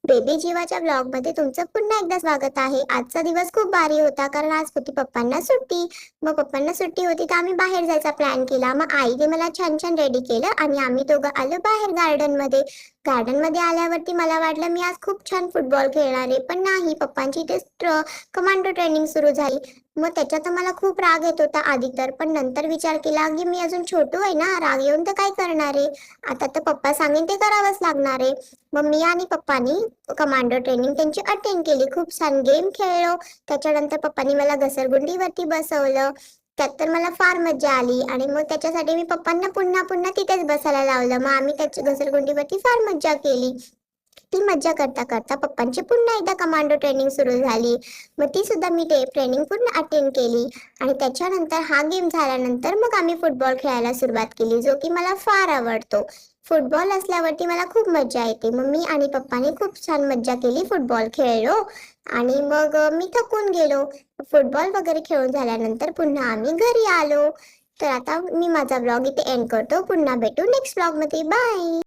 Baby जीवाच्या blog मध्ये तुमचं पुन्हा एकदा स्वागत आहे। आजचा दिवस खूप भारी होता कारण आज होती पप्पांना सुट्टी। मग पप्पांना सुट्टी होती तर आम्ही बाहेर जायचा प्लॅन केला। मग आईने मला छान छान रेडी केलं आणि आम्ही दोघं आलो बाहेर गार्डन मध्ये आल्यावरती मला वाटलं मी आज खूप छान फुटबॉल खेळणार आहे, पण नाही, पप्पांची ते कमांडो ट्रेनिंग सुरू झाली। मग त्याच्यात मला खूप राग येत होता आधी तर, पण नंतर विचार केला की मी अजून छोटू आहे ना, राग येऊन तर काय करणार आहे, आता तर पप्पा सांगेन ते करावंच लागणार आहे। मग मी आणि पप्पानी कमांडो ट्रेनिंग त्यांची अटेंड केली, खूप छान गेम खेळलो। त्याच्यानंतर पप्पानी मला घसरगुंडीवरती बसवलं, त्यात तर मला फार मजा आली आणि मग त्याच्यासाठी मी पप्पांना पुन्हा पुन्हा तिथेच बसायला लावलं। मग आम्ही त्याच्या घसरगुंडीवरती फार मजा केली। ती मज्जा करता करता पप्पांची पुन्हा एकदा कमांडो ट्रेनिंग सुरू झाली। मग ती सुद्धा मी ट्रेनिंग पूर्ण अटेंड केली आणि त्याच्यानंतर हा गेम झाल्यानंतर मग आम्ही फुटबॉल खेळायला सुरुवात केली, जो की मला फार आवडतो। फुटबॉल असल्यावरती मला खूप मज्जा येते। मग मी आणि पप्पाने खूप छान मज्जा केली, फुटबॉल खेळलो आणि मग मी थकून गेलो। फुटबॉल वगैरे खेळून झाल्यानंतर पुन्हा आम्ही घरी आलो। तर आता मी माझा ब्लॉग इथे एंड करतो, पुन्हा भेटू नेक्स्ट ब्लॉग मध्ये, बाय।